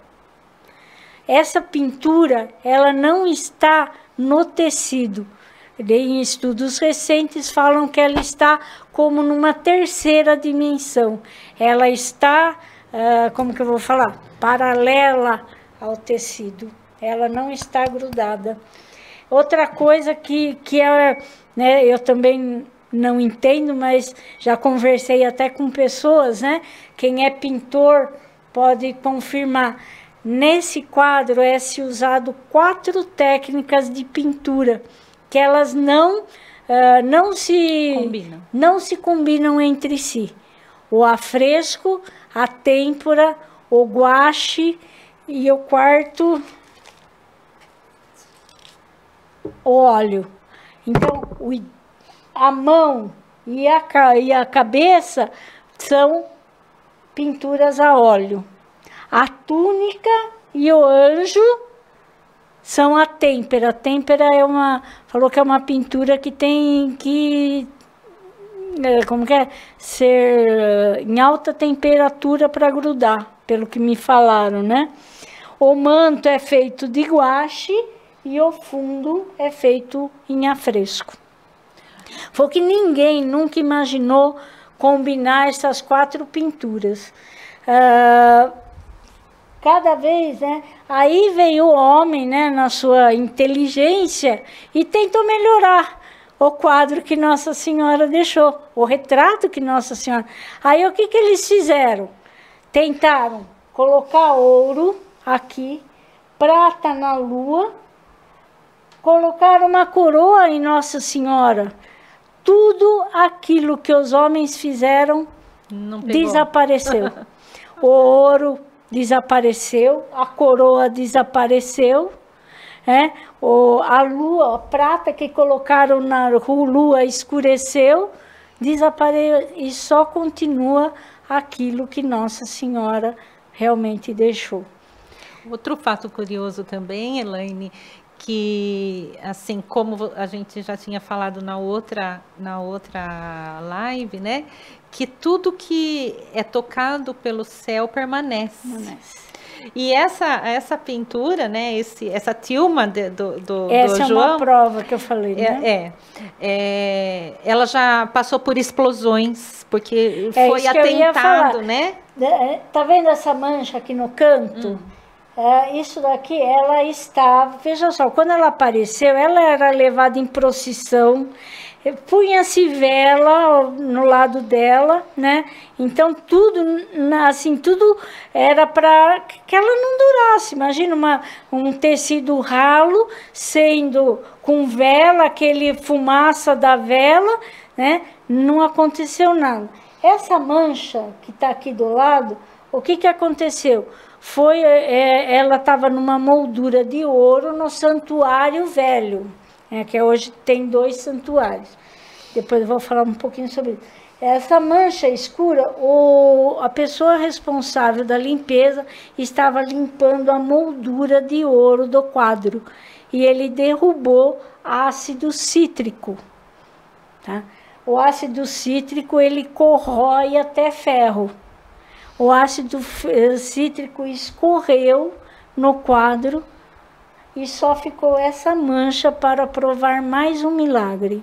Essa pintura, ela não está no tecido. Em estudos recentes falam que ela está como numa terceira dimensão. Ela está, como que eu vou falar? Paralela ao tecido. Ela não está grudada. Outra coisa que é, né, eu também não entendo, mas já conversei até com pessoas, né? Quem é pintor pode confirmar. Nesse quadro é-se usado 4 técnicas de pintura, que elas não se combinam entre si. O afresco, a têmpera, o guache e o quarto, o óleo. Então, a mão e a cabeça são pinturas a óleo. A túnica e o anjo são a têmpera. A têmpera falou que é uma pintura que tem que, ser em alta temperatura para grudar, pelo que me falaram, né? O manto é feito de guache e o fundo é feito em afresco. Foi que ninguém nunca imaginou combinar essas 4 pinturas. Cada vez, né? Aí veio o homem, né, na sua inteligência e tentou melhorar o quadro que Nossa Senhora deixou, o retrato que Nossa Senhora. Aí o que eles fizeram? Tentaram colocar ouro aqui, prata na lua, colocaram uma coroa em Nossa Senhora. Tudo aquilo que os homens fizeram desapareceu. O ouro desapareceu, a coroa desapareceu, a lua, a prata que colocaram na lua escureceu, desapareceu, e só continua aquilo que Nossa Senhora realmente deixou. Outro fato curioso também, Elaine, que assim como a gente já tinha falado na outra live, né, que tudo que é tocado pelo céu permanece. E essa pintura, né, essa tilma do essa João, é uma prova que eu falei, né? Ela já passou por explosões, porque foi atentado, né? Tá vendo essa mancha aqui no canto? Isso daqui, ela estava, veja só, quando ela apareceu, ela era levada em procissão, punha-se vela no lado dela, né? Então tudo, assim, tudo era para que ela não durasse. Imagina um tecido ralo sendo com vela, aquele fumaça da vela, né? Não aconteceu nada. Essa mancha que está aqui do lado, o que aconteceu? Ela estava numa moldura de ouro no santuário velho, que hoje tem 2 santuários. Depois eu vou falar um pouquinho sobre isso. Essa mancha escura, a pessoa responsável da limpeza estava limpando a moldura de ouro do quadro. E ele derrubou ácido cítrico. Tá? O ácido cítrico, ele corrói até ferro. O ácido cítrico escorreu no quadro e só ficou essa mancha para provar mais um milagre.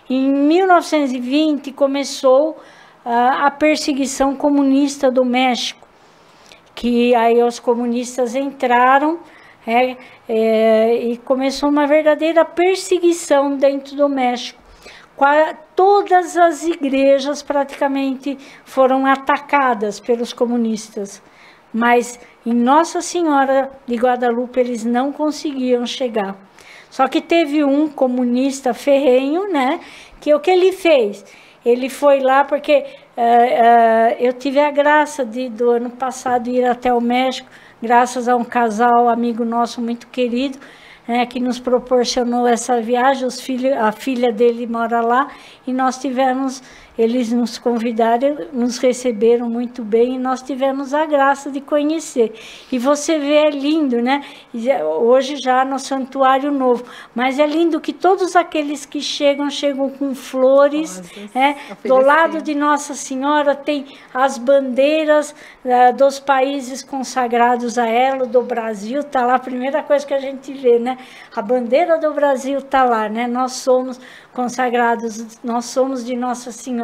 Em 1920 começou a perseguição comunista do México, que aí os comunistas entraram e começou uma verdadeira perseguição dentro do México. Todas as igrejas praticamente foram atacadas pelos comunistas, mas em Nossa Senhora de Guadalupe eles não conseguiam chegar. Só que teve um comunista ferrenho, né, que o que ele fez? Ele foi lá porque eu tive a graça do ano passado ir até o México, graças a um casal amigo nosso muito querido, que nos proporcionou essa viagem. A filha dele mora lá e eles nos convidaram, nos receberam muito bem e nós tivemos a graça de conhecer. E você vê, é lindo, né? Hoje já no Santuário Novo, mas é lindo que todos aqueles que chegam com flores, do lado de Nossa Senhora tem as bandeiras dos países consagrados a ela, do Brasil, está lá, a primeira coisa que a gente vê, né? A bandeira do Brasil está lá, né? Nós somos consagrados, nós somos de Nossa Senhora.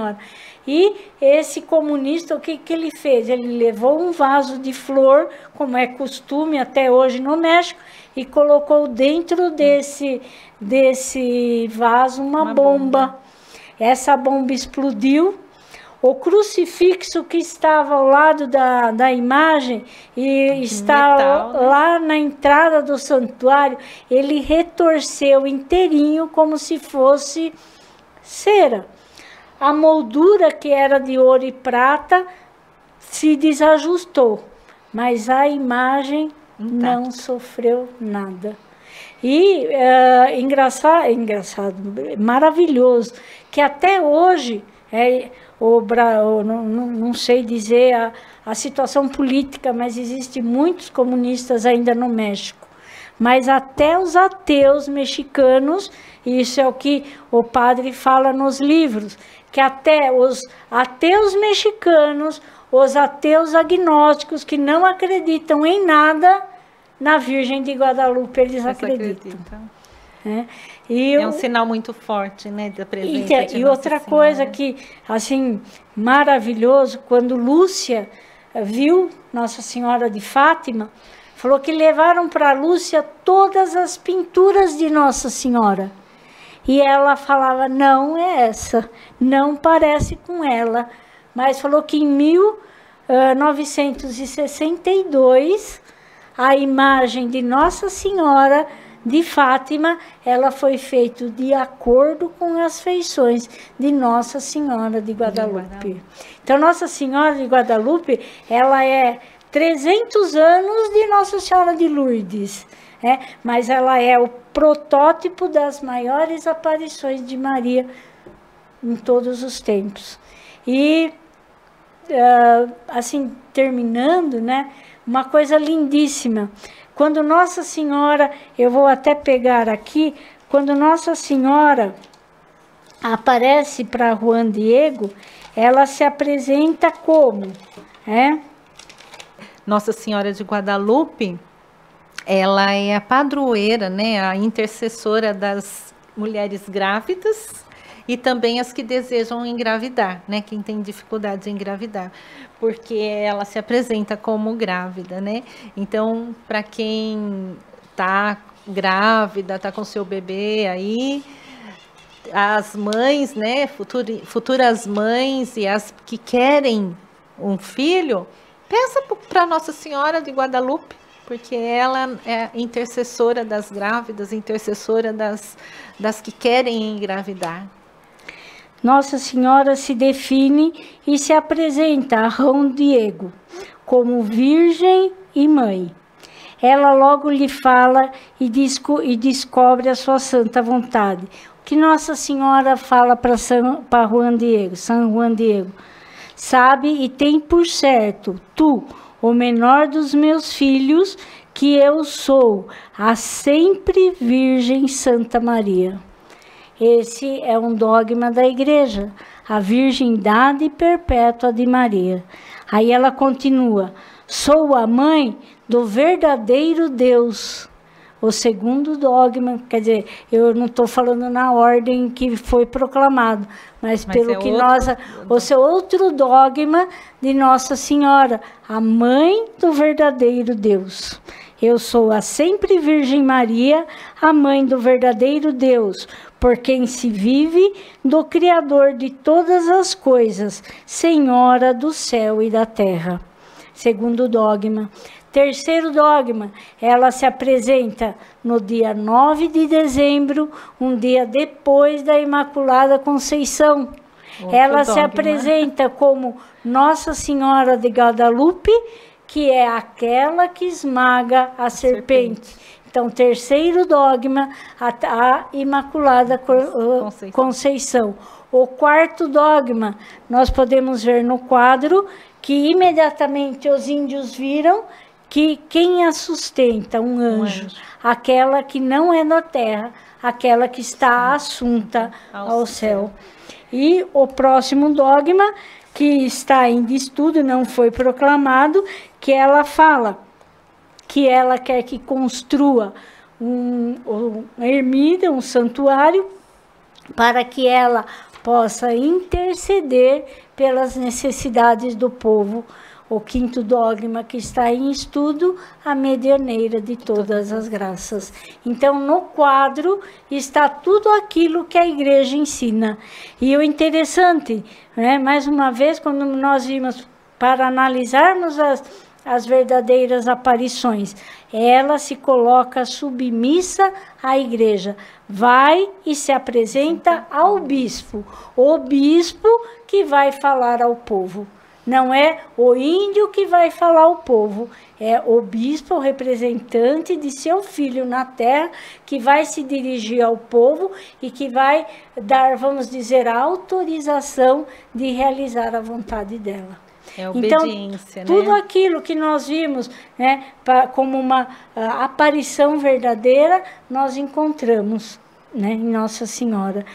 E esse comunista, o que ele fez? Ele levou um vaso de flor, como é costume até hoje no México, e colocou dentro desse vaso uma bomba. Essa bomba explodiu. O crucifixo que estava ao lado da imagem e está metal, né? Lá na entrada do santuário, ele retorceu inteirinho como se fosse cera. A moldura, que era de ouro e prata, se desajustou, mas a imagem não sofreu nada. E engraçado, maravilhoso, que até hoje... não sei dizer a situação política, mas existem muitos comunistas ainda no México. Mas até os ateus mexicanos, isso é o que o padre fala nos livros, que até os ateus mexicanos, os ateus agnósticos que não acreditam em nada, na Virgem de Guadalupe eles acreditam. É um sinal muito forte, né, da presença de E outra coisa que, assim, maravilhoso, quando Lúcia viu Nossa Senhora de Fátima, falou que levaram para Lúcia todas as pinturas de Nossa Senhora. E ela falava, não é essa, não parece com ela. Mas falou que em 1962, a imagem de Nossa Senhora de Fátima, ela foi feita de acordo com as feições de Nossa Senhora de Guadalupe. Então, Nossa Senhora de Guadalupe, ela é 300 anos de Nossa Senhora de Lourdes, mas ela é o protótipo das maiores aparições de Maria em todos os tempos. E, assim, terminando, né, uma coisa lindíssima. Quando Nossa Senhora, eu vou até pegar aqui, quando Nossa Senhora aparece para Juan Diego, ela se apresenta como? Nossa Senhora de Guadalupe, ela é a padroeira, né, a intercessora das mulheres grávidas e também as que desejam engravidar, né, quem tem dificuldade de engravidar, porque ela se apresenta como grávida, né? Então, para quem está grávida, está com seu bebê aí, as mães, né, futuras mães e as que querem um filho, peça para Nossa Senhora de Guadalupe, porque ela é intercessora das grávidas, intercessora das que querem engravidar. Nossa Senhora se define e se apresenta a Juan Diego como virgem e mãe. Ela logo lhe fala e descobre a sua santa vontade. O que Nossa Senhora fala para Juan Diego, São Juan Diego? Sabe e tem por certo, tu, o menor dos meus filhos, que eu sou a sempre Virgem Santa Maria. Esse é um dogma da Igreja, a virgindade perpétua de Maria. Aí ela continua, sou a mãe do verdadeiro Deus. O segundo dogma, quer dizer, eu não estou falando na ordem que foi proclamado, mas pelo que o seu outro dogma de Nossa Senhora, a mãe do verdadeiro Deus. Eu sou a sempre Virgem Maria, a mãe do verdadeiro Deus, por quem se vive, do Criador de todas as coisas, Senhora do céu e da terra. Segundo dogma. Terceiro dogma, ela se apresenta no dia 9 de dezembro, um dia depois da Imaculada Conceição. Ela se apresenta como Nossa Senhora de Guadalupe, que é aquela que esmaga a serpente. Então, terceiro dogma, a Imaculada Conceição. O quarto dogma, nós podemos ver no quadro que imediatamente os índios viram que quem a sustenta, um anjo, aquela que não é da terra, aquela que está assunta ao céu. E o próximo dogma, que está em estudo, não foi proclamado, que ela fala que ela quer que construa uma ermida, um santuário, para que ela possa interceder pelas necessidades do povo. O quinto dogma que está em estudo, a medianeira de todas as graças. Então, no quadro está tudo aquilo que a Igreja ensina. E o interessante, né, mais uma vez, quando nós vimos, para analisarmos as verdadeiras aparições, ela se coloca submissa à Igreja. Vai e se apresenta ao bispo. O bispo que vai falar ao povo. Não é o índio que vai falar ao povo, é o bispo, o representante de seu filho na terra, que vai se dirigir ao povo e que vai dar, vamos dizer, a autorização de realizar a vontade dela. É obediência, então, tudo aquilo que nós vimos, né, como uma aparição verdadeira, nós encontramos, né, em Nossa Senhora.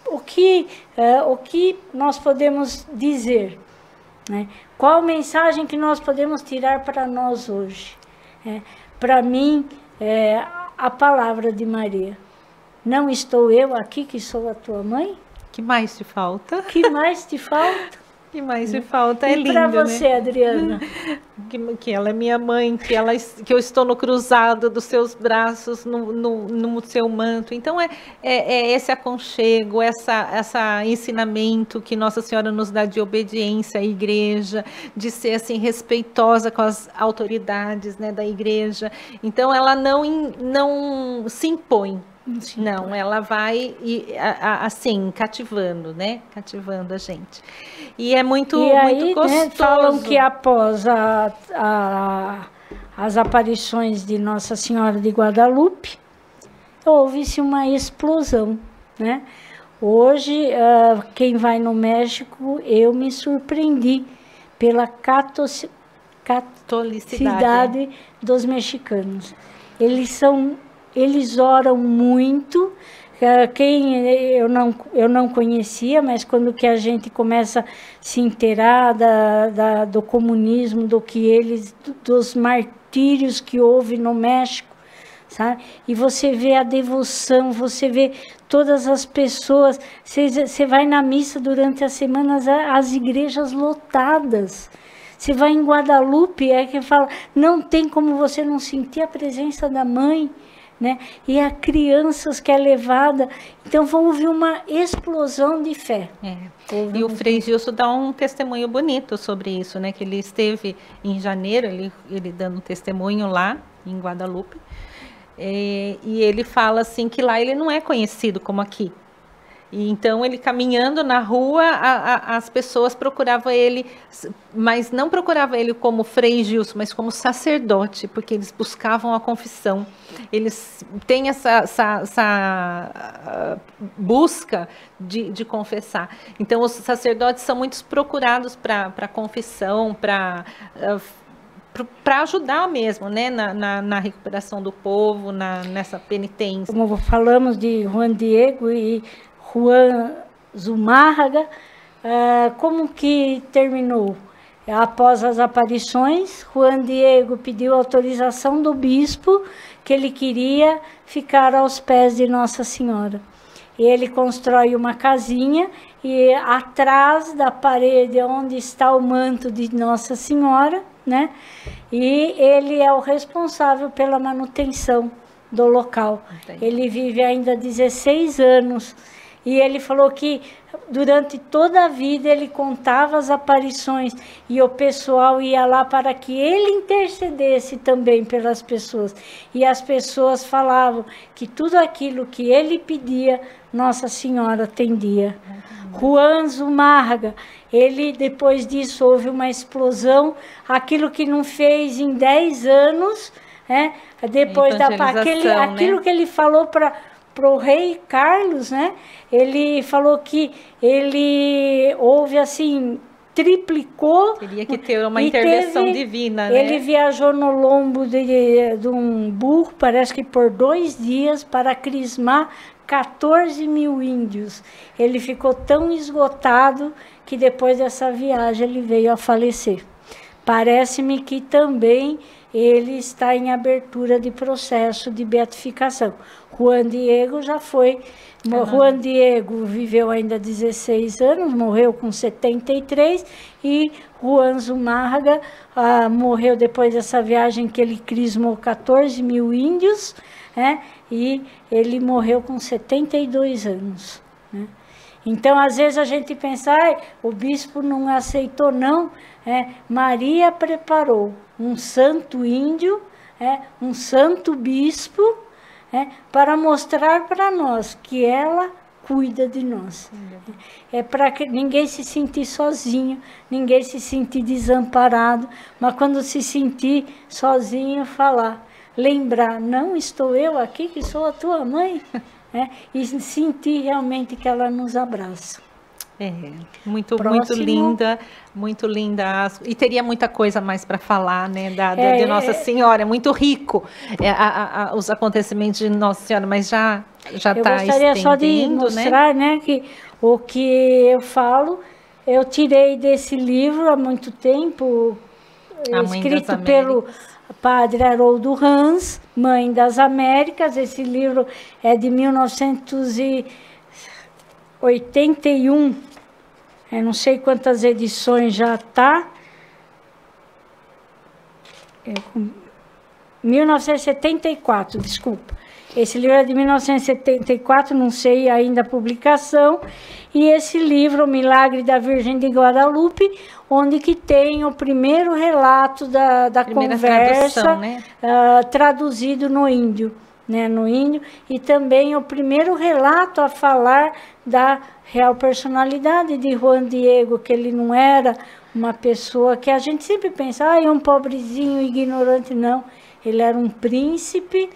O que nós podemos dizer? Né? Qual mensagem que nós podemos tirar para nós hoje? Para mim, a palavra de Maria. Não estou eu aqui que sou a tua mãe? Que mais te falta? Que mais te falta? que mais me falta é lindo, né? E para você, Adriana? Que ela é minha mãe, que eu estou no cruzado dos seus braços, no seu manto. Então, é esse aconchego, essa ensinamento que Nossa Senhora nos dá de obediência à igreja, de ser assim respeitosa com as autoridades, né, da igreja. Então, ela não se impõe. Não, ela vai assim, cativando, né? Cativando a gente. E é muito gostoso. Né, falam que após as aparições de Nossa Senhora de Guadalupe, houve-se uma explosão, né? Hoje, quem vai no México, eu me surpreendi pela catolicidade dos mexicanos. Eles oram muito. Eu não conhecia, mas quando que a gente começa a se inteirar do comunismo, dos martírios que houve no México, sabe? E você vê a devoção, você vê todas as pessoas, você vai na missa durante as semanas, as igrejas lotadas. Você vai em Guadalupe, que fala, não tem como você não sentir a presença da mãe, né? E há crianças que é levada, então houve uma explosão de fé. E o Frei Gilson dá um testemunho bonito sobre isso, né? Que ele esteve em janeiro, ele dando testemunho lá em Guadalupe, e ele fala assim que lá ele não é conhecido como aqui. E então ele caminhando na rua, as pessoas procuravam ele, mas não procuravam ele como Frei Gilson, mas como sacerdote, porque eles buscavam a confissão. Eles têm essa busca de confessar. Então os sacerdotes são muito procurados para a confissão, para ajudar mesmo, né, na recuperação do povo, nessa penitência. Como falamos de Juan Diego e Juan Zumárraga, como que terminou? Após as aparições, Juan Diego pediu autorização do bispo que ele queria ficar aos pés de Nossa Senhora. Ele constrói uma casinha e atrás da parede onde está o manto de Nossa Senhora, né? E ele é o responsável pela manutenção do local. Entendi. Ele vive ainda 16 anos. E ele falou que durante toda a vida ele contava as aparições e o pessoal ia lá para que ele intercedesse também pelas pessoas. E as pessoas falavam que tudo aquilo que ele pedia, Nossa Senhora atendia. Juan Zumárraga, ele depois disso houve uma explosão, aquilo que não fez em 10 anos, né? Depois aquilo que ele falou para o rei Carlos, né? Ele falou que houve assim, triplicou. Teria que ter uma intervenção divina, né? Ele viajou no lombo de um burro, parece que por 2 dias, para crismar 14 mil índios. Ele ficou tão esgotado que depois dessa viagem ele veio a falecer. Parece-me que também ele está em abertura de processo de beatificação. Juan Diego já foi. Juan Diego viveu ainda 16 anos, morreu com 73, e Juan Zumárraga morreu depois dessa viagem que ele crismou 14 mil índios, né? E ele morreu com 72 anos. Né? Então, às vezes a gente pensa, o bispo não aceitou, não. Maria preparou um santo índio, um santo bispo, para mostrar para nós que ela cuida de nós. É para que ninguém se sentir sozinho, ninguém se sentir desamparado, mas quando se sentir sozinho, lembrar, não estou eu aqui que sou a tua mãe, e sentir realmente que ela nos abraça. Muito linda, muito linda. E teria muita coisa mais para falar, né, de Nossa Senhora, é muito rico os acontecimentos de Nossa Senhora, mas já está estendendo, né? Eu gostaria só de mostrar, né, que o que eu falo, eu tirei desse livro há muito tempo, escrito pelo Padre Haroldo Hans, Mãe das Américas. Esse livro é de 1981, não sei quantas edições já está. 1974, desculpa. Esse livro é de 1974, não sei ainda a publicação. E esse livro, O Milagre da Virgem de Guadalupe, onde que tem o primeiro relato da conversa, tradução, né? Traduzido no índio, né? No índio. E também o primeiro relato a falar da real personalidade de Juan Diego, que ele não era uma pessoa que a gente sempre pensa, é um pobrezinho, ignorante, não. Ele era um príncipe,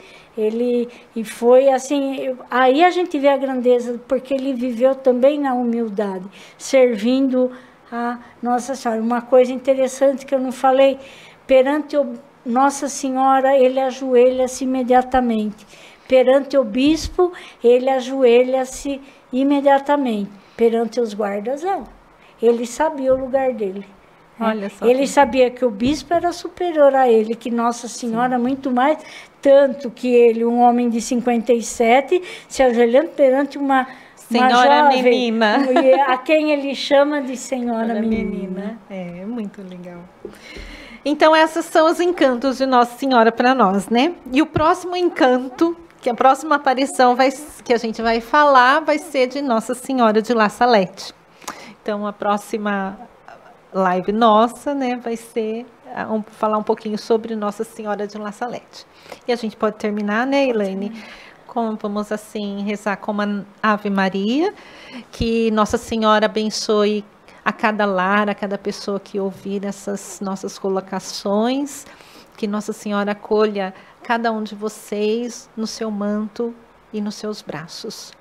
e foi assim, aí a gente vê a grandeza, porque ele viveu também na humildade, servindo a Nossa Senhora. Uma coisa interessante que eu não falei, perante Nossa Senhora, ele ajoelha-se imediatamente. Perante o bispo, ele ajoelha-se imediatamente. Perante os guardas, não. Ele sabia o lugar dele. Olha só. Ele sabia que o bispo era superior a ele, que Nossa Senhora, sim, muito mais, tanto que ele, um homem de 57, se ajoelhando perante uma senhora jovem, menina, a quem ele chama de senhora menina. É, muito legal. Então, esses são os encantos de Nossa Senhora para nós, né? E o próximo encanto, que a próxima aparição que a gente vai falar, vai ser de Nossa Senhora de La Salette. Então, a próxima live nossa, né, vai ser falar um pouquinho sobre Nossa Senhora de La Salette. E a gente pode terminar, né, Elaine? Vamos assim rezar com uma Ave Maria, que Nossa Senhora abençoe a cada lar, a cada pessoa que ouvir essas nossas colocações, que Nossa Senhora acolha cada um de vocês no seu manto e nos seus braços.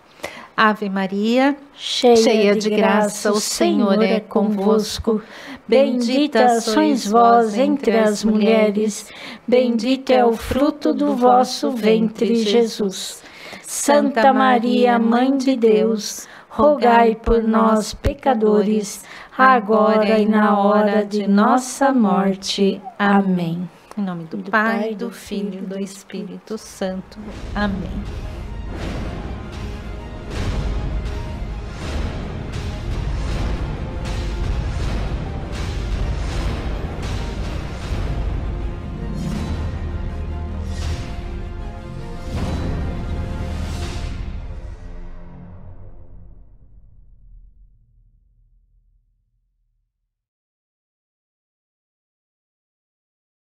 Ave Maria, cheia de graça, o Senhor é convosco. Bendita sois vós entre as mulheres, bendito é o fruto do vosso ventre, Jesus. Santa Maria, Mãe de Deus, rogai por nós, pecadores, agora e na hora de nossa morte. Amém. Em nome do Pai, do Filho e do Espírito Santo. Amém.